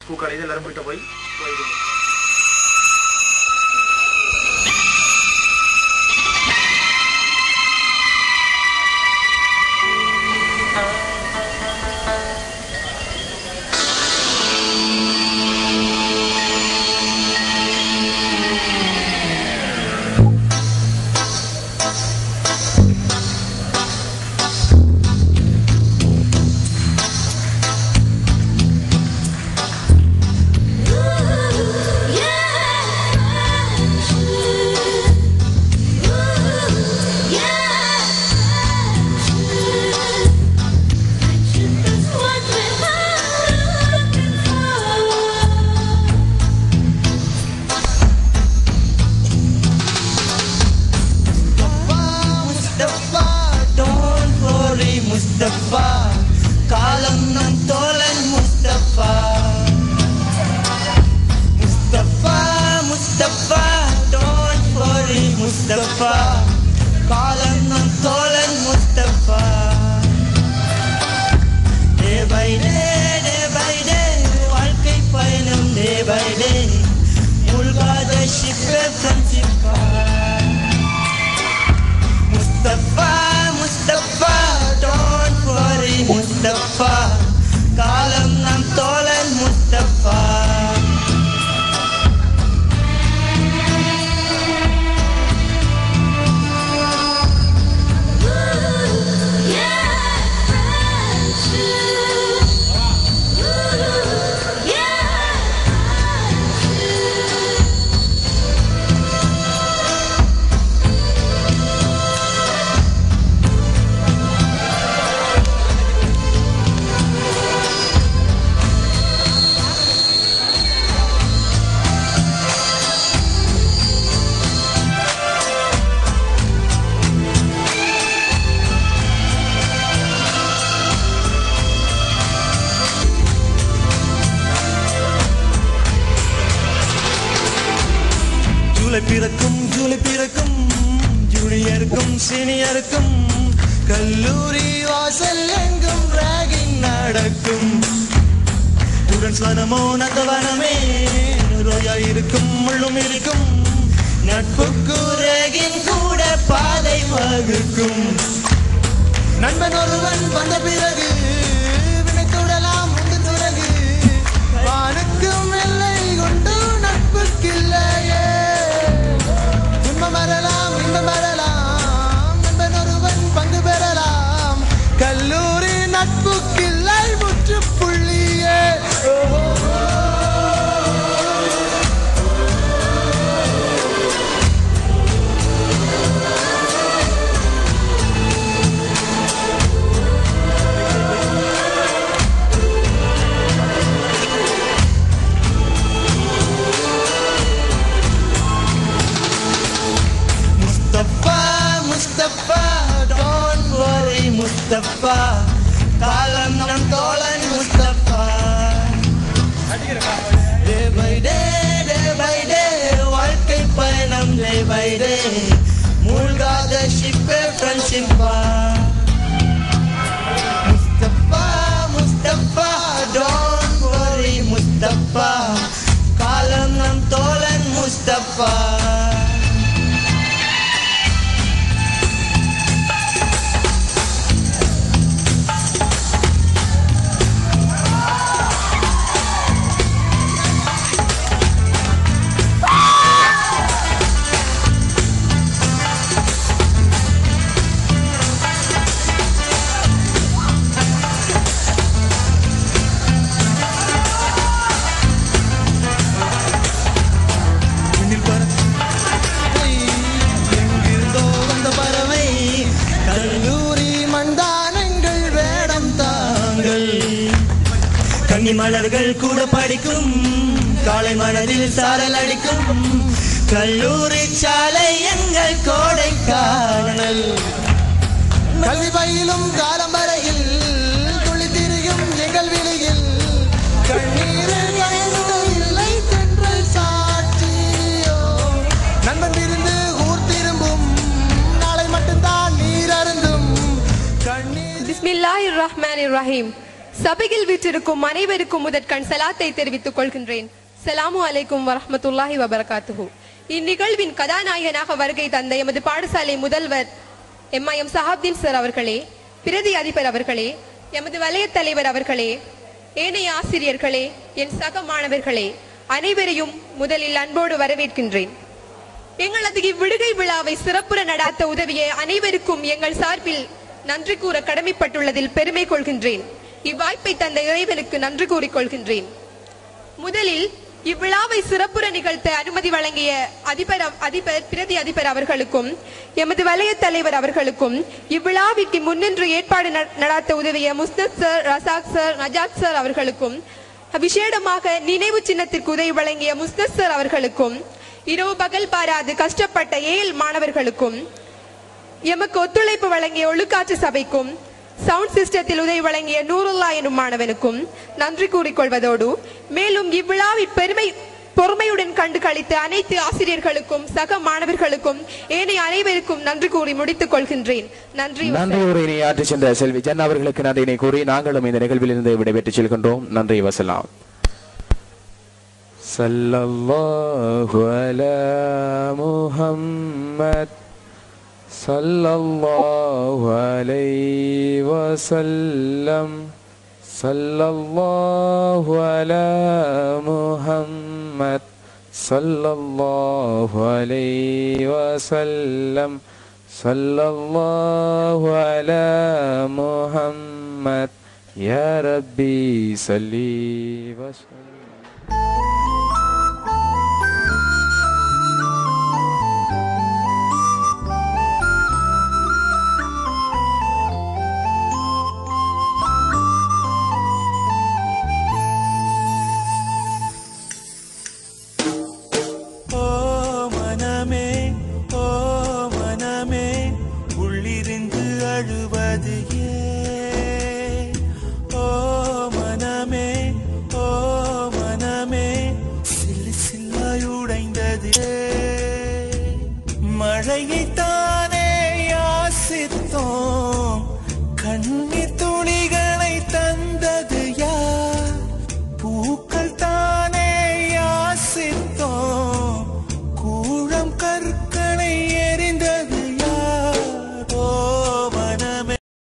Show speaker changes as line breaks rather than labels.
பூக்காலையில் எல்லாரும் போயிட்டு போய்
Mustafa, kalam ng tolan Mustafa. Mustafa, Mustafa, don't worry Mustafa, kalam ng tolan Mustafa. Day by day, வாழ்க்கை பயணம் day by day, மூழ்காத ship-ஏ Francisca. Mustafa, Mustafa, don't worry Mustafa, kalam ng tolan Mustafa. July பிறக்கும் ஜூனியருக்கும் சீனியருக்கும் கல்லூரி வாசல் எங்கும் ragging நடக்கும். Students வனமோ நந்தவனமே ரோயா இருக்கும் முள்ளும் இருக்கும். நட்புக்கு ராகிங் கூட பாதை வகுக்கும். நண்பன் ஒருவன் வந்த பிறகு வினைத்துடலாம் உண்டு துறகு. வானுக்கும் எல்லை கொண்டு நட்புக்கில்லையே. வரலாம் இன்பம் வரலாம், நண்பன் ஒருவன் பங்கு பெறலாம். கல்லூரி நட்புக்கில்லை முற்றுப்புள்ளியே. Mustafa, don't worry Mustafa, kalam ng tolan Mustafa. Day by day, வாழ்க்கை பயணம் day by day, மூழ்காத ship-ஏ Francisca. Mustafa, Mustafa, don't worry Mustafa, kalam ng tolan Mustafa. மலர்கள் கூட படிக்கும் காலை மனதில் சாரல் அடிக்கும். கல்லூரி சாலை எங்கள் கோடைக்கானல். கல்வி பயிலும் காலம் வரையில் துளி திரியும் எங்கள் விலையில். கண்ணீரில் இல்லை தென்றல் சாட்சியோ. நண்பன் விருந்து ஊர் திரும்பும் நாளை மட்டும்தான் நீர் அருந்தும்.
Bismillahirrahmanirrahim.
சபையில் வீற்றிருக்கும் அனைவருக்கும் முதற்கண் சலாத்தை தெரிவித்துக் கொள்கின்றேன். ஸலாமு அலைக்கும் வரஹ்மத்துல்லாஹி வபரகாத்துஹு. இந்நிகழ்வின் கதாநாயகனாக வருகை தந்த எமது பாடசாலை முதல்வர் MIM சஹாப்தீன் சார் அவர்களே, பிரதி அதிபர் அவர்களே, எமது வலய தலைவர் அவர்களே, ஏனைய ஆசிரியர்களே, என் சக மாணவர்களே, அனைவரையும் முதலில் அன்போடு வரவேற்கின்றேன். எங்களது இவ்விடுகை விழாவை சிறப்புற நடாத்த உதவிய அனைவருக்கும் எங்கள் சார்பில் நன்றி கூற கடமைப்பட்டுள்ளதில் பெருமை கொள்கின்றேன். இவ்வாய்ப்பை தந்த இறைவனுக்கு நன்றி கூறிக்கொள்கின்றேன். முதலில் இவ்விழாவை சிறப்புற நிகழ்த்த அனுமதி வழங்கிய அதிபர் பிரதி அதிபர் அவர்களுக்கும் எமது வலய தலைவர் அவர்களுக்கும் இவ்விழாவிற்கு முன்னின்று ஏற்பாடு நடாத்த உதவிய முஸ்தத் சார், ரசாக் சார், நஜாத் சார் அவர்களுக்கும் விசேடமாக நினைவு சின்னத்திற்கு உதவி வழங்கிய முஸ்தத் சார் அவர்களுக்கும் இரவு பகல் பாராது கஷ்டப்பட்ட ஏழு மாணவர்களுக்கும் எமக்கு ஒத்துழைப்பு வழங்கிய ஒழுக்காற்று சபைக்கும் சவுண்ட் சிஸ்டத்தில் உதவி வழங்கிய நூருல்லா எனும் மாணவனுக்கும் நன்றி கூறிக்கொள்வதோடு மேலும் இவ்விழாவில் பொறுமையுடன் கண்டு கழித்த அனைத்து ஆசிரியர்களுக்கும் சக மாணவர்களுக்கும் ஏனைய அனைவருக்கும் நன்றி கூறி முடித்துக் கொள்கின்றேன். நன்றி.
உரையினை ஆற்றி சென்ற செல்வி ஜன் அவர்களுக்கு நன்றினை கூறி நாங்களும் இந்த நிகழ்வில் இருந்து விடைபெற்றுச் செல்கின்றோம். நன்றி. வசலாம். ஸல்லல்லாஹு அலா முஹம்மத் ஸல்லல்லாஹு அலைஹி வஸல்லம் ஸல்லல்லாஹு அலா முஹம்மத் ஸல்லல்லாஹு அலைஹி வஸல்லம் ஸல்லல்லாஹு அலா முஹம்மத் யா ரப்பி ஸல்லி வஸல்லம்.
மழையைத்தானே யாசித்தோம், கண்ணீர் துளிகளை தந்தது யார்? பூக்க